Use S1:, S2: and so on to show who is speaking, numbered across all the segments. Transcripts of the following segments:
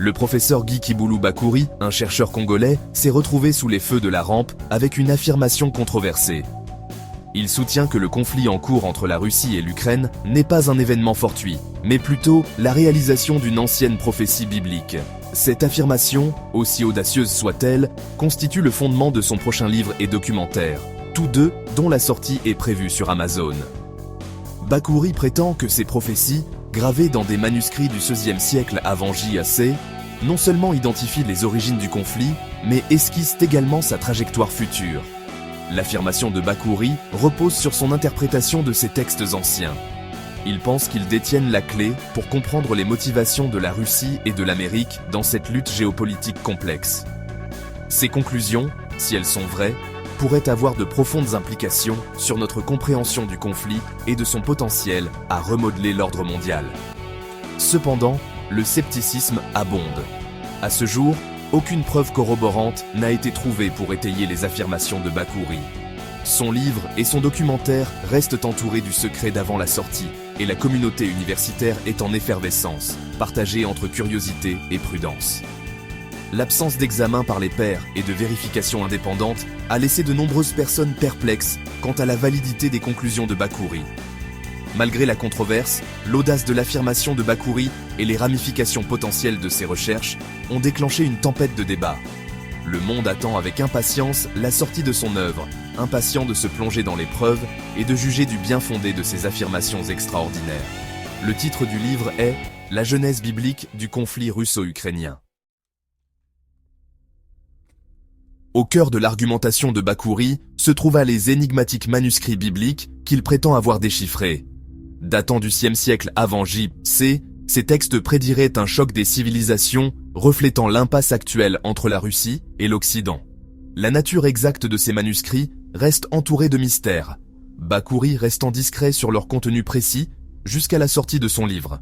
S1: Le professeur Guy Kiboulou Bakouri, un chercheur congolais, s'est retrouvé sous les feux de la rampe avec une affirmation controversée. Il soutient que le conflit en cours entre la Russie et l'Ukraine n'est pas un événement fortuit, mais plutôt la réalisation d'une ancienne prophétie biblique. Cette affirmation, aussi audacieuse soit-elle, constitue le fondement de son prochain livre et documentaire, tous deux dont la sortie est prévue sur Amazon. Bakouri prétend que ces prophéties, gravées dans des manuscrits du XVIe siècle avant JAC, non seulement identifient les origines du conflit, mais esquissent également sa trajectoire future. L'affirmation de Bakouri repose sur son interprétation de ces textes anciens. Il pense qu'ils détiennent la clé pour comprendre les motivations de la Russie et de l'Amérique dans cette lutte géopolitique complexe. Ces conclusions, si elles sont vraies, pourraient avoir de profondes implications sur notre compréhension du conflit et de son potentiel à remodeler l'ordre mondial. Cependant, le scepticisme abonde. À ce jour, aucune preuve corroborante n'a été trouvée pour étayer les affirmations de Bakouri. Son livre et son documentaire restent entourés du secret d'avant la sortie, et la communauté universitaire est en effervescence, partagée entre curiosité et prudence. L'absence d'examen par les pairs et de vérification indépendante a laissé de nombreuses personnes perplexes quant à la validité des conclusions de Bakouri. Malgré la controverse, l'audace de l'affirmation de Bakouri et les ramifications potentielles de ses recherches ont déclenché une tempête de débats. Le monde attend avec impatience la sortie de son œuvre, impatient de se plonger dans les preuves et de juger du bien fondé de ses affirmations extraordinaires. Le titre du livre est « La genèse biblique du conflit russo-ukrainien ». Au cœur de l'argumentation de Bakouri se trouvaient les énigmatiques manuscrits bibliques qu'il prétend avoir déchiffrés. Datant du VIe siècle avant JC, ces textes prédiraient un choc des civilisations reflétant l'impasse actuelle entre la Russie et l'Occident. La nature exacte de ces manuscrits reste entourée de mystères, Bakouri restant discret sur leur contenu précis jusqu'à la sortie de son livre.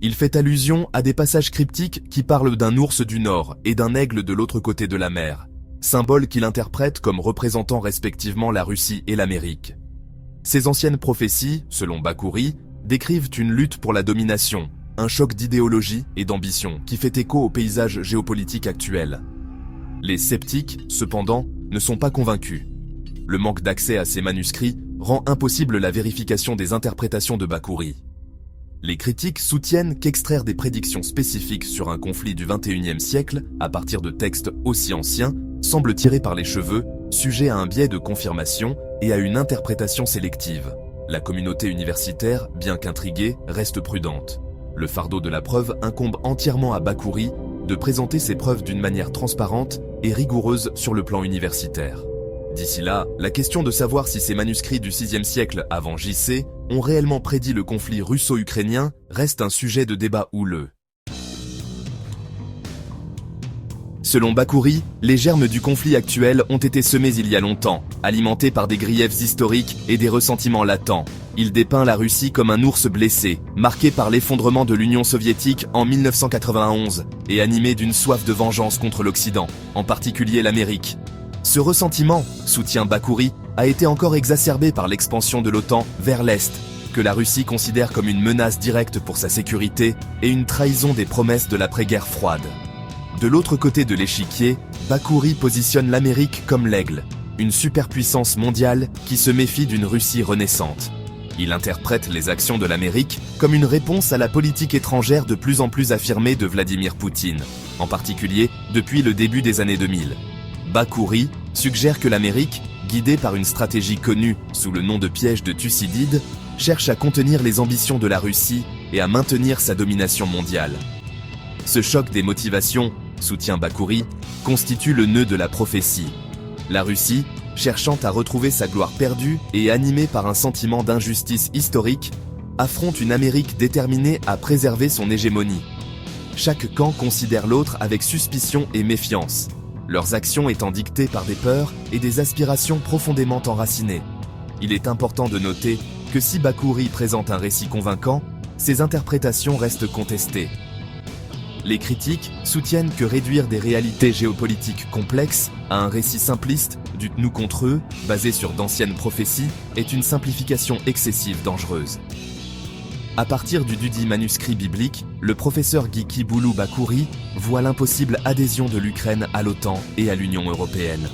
S1: Il fait allusion à des passages cryptiques qui parlent d'un ours du nord et d'un aigle de l'autre côté de la mer, symboles qu'il interprète comme représentant respectivement la Russie et l'Amérique. Ces anciennes prophéties, selon Bakouri, décrivent une lutte pour la domination, un choc d'idéologie et d'ambition qui fait écho au paysage géopolitique actuel. Les sceptiques, cependant, ne sont pas convaincus. Le manque d'accès à ces manuscrits rend impossible la vérification des interprétations de Bakouri. Les critiques soutiennent qu'extraire des prédictions spécifiques sur un conflit du XXIe siècle à partir de textes aussi anciens semble tirer par les cheveux, sujet à un biais de confirmation et à une interprétation sélective. La communauté universitaire, bien qu'intriguée, reste prudente. Le fardeau de la preuve incombe entièrement à Bakouri de présenter ses preuves d'une manière transparente et rigoureuse sur le plan universitaire. D'ici là, la question de savoir si ces manuscrits du VIe siècle avant JC ont réellement prédit le conflit russo-ukrainien reste un sujet de débat houleux. Selon Bakouri, les germes du conflit actuel ont été semés il y a longtemps, alimentés par des griefs historiques et des ressentiments latents. Il dépeint la Russie comme un ours blessé, marqué par l'effondrement de l'Union soviétique en 1991 et animé d'une soif de vengeance contre l'Occident, en particulier l'Amérique. Ce ressentiment, soutient Bakouri, a été encore exacerbé par l'expansion de l'OTAN vers l'Est, que la Russie considère comme une menace directe pour sa sécurité et une trahison des promesses de l'après-guerre froide. De l'autre côté de l'échiquier, Bakouri positionne l'Amérique comme l'aigle, une superpuissance mondiale qui se méfie d'une Russie renaissante. Il interprète les actions de l'Amérique comme une réponse à la politique étrangère de plus en plus affirmée de Vladimir Poutine, en particulier depuis le début des années 2000. Bakouri suggère que l'Amérique, guidée par une stratégie connue sous le nom de piège de Thucydide, cherche à contenir les ambitions de la Russie et à maintenir sa domination mondiale. Ce choc des motivations, soutient Bakouri, constitue le nœud de la prophétie. La Russie, cherchant à retrouver sa gloire perdue et animée par un sentiment d'injustice historique, affronte une Amérique déterminée à préserver son hégémonie. Chaque camp considère l'autre avec suspicion et méfiance, leurs actions étant dictées par des peurs et des aspirations profondément enracinées. Il est important de noter que si Bakouri présente un récit convaincant, ses interprétations restent contestées. Les critiques soutiennent que réduire des réalités géopolitiques complexes à un récit simpliste du nous contre eux, basé sur d'anciennes prophéties, est une simplification excessive dangereuse. À partir du dudit manuscrit biblique, le professeur Guy Kiboulou Bakouri voit l'impossible adhésion de l'Ukraine à l'OTAN et à l'Union européenne.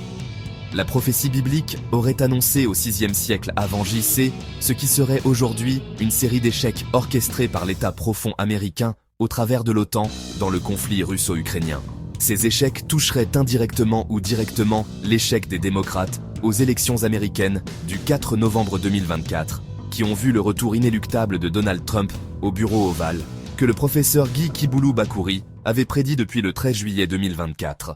S1: La prophétie biblique aurait annoncé au VIe siècle avant JC ce qui serait aujourd'hui une série d'échecs orchestrés par l'État profond américain au travers de l'OTAN dans le conflit russo-ukrainien. Ces échecs toucheraient indirectement ou directement l'échec des démocrates aux élections américaines du 4 novembre 2024, qui ont vu le retour inéluctable de Donald Trump au bureau ovale, que le professeur Guy Kiboulou Bakouri avait prédit depuis le 13 juillet 2024.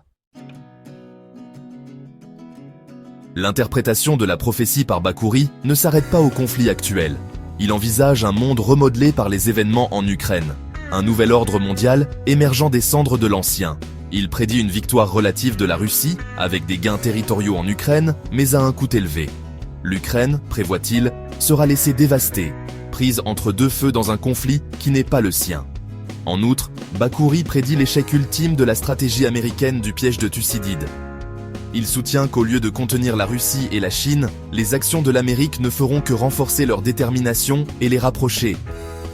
S1: L'interprétation de la prophétie par Bakouri ne s'arrête pas au conflit actuel. Il envisage un monde remodelé par les événements en Ukraine, un nouvel ordre mondial émergeant des cendres de l'ancien. Il prédit une victoire relative de la Russie, avec des gains territoriaux en Ukraine, mais à un coût élevé. L'Ukraine, prévoit-il, sera laissée dévastée, prise entre deux feux dans un conflit qui n'est pas le sien. En outre, Bakouri prédit l'échec ultime de la stratégie américaine du piège de Thucydide. Il soutient qu'au lieu de contenir la Russie et la Chine, les actions de l'Amérique ne feront que renforcer leur détermination et les rapprocher.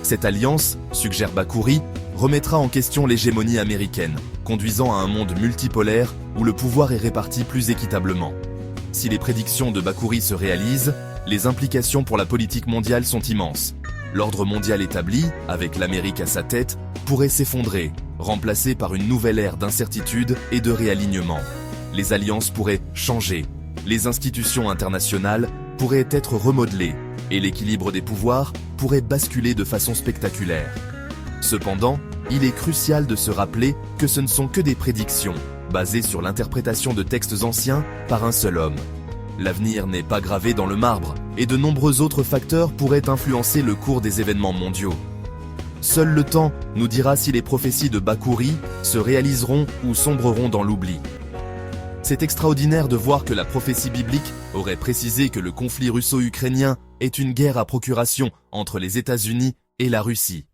S1: Cette alliance, suggère Bakouri, remettra en question l'hégémonie américaine, conduisant à un monde multipolaire où le pouvoir est réparti plus équitablement. Si les prédictions de Bakouri se réalisent, les implications pour la politique mondiale sont immenses. L'ordre mondial établi, avec l'Amérique à sa tête, pourrait s'effondrer, remplacé par une nouvelle ère d'incertitude et de réalignement. Les alliances pourraient changer, les institutions internationales pourraient être remodelées, et l'équilibre des pouvoirs pourrait basculer de façon spectaculaire. Cependant, il est crucial de se rappeler que ce ne sont que des prédictions, basées sur l'interprétation de textes anciens par un seul homme. L'avenir n'est pas gravé dans le marbre, et de nombreux autres facteurs pourraient influencer le cours des événements mondiaux. Seul le temps nous dira si les prophéties de Bakouri se réaliseront ou sombreront dans l'oubli. C'est extraordinaire de voir que la prophétie biblique aurait précisé que le conflit russo-ukrainien est une guerre à procuration entre les États-Unis et la Russie.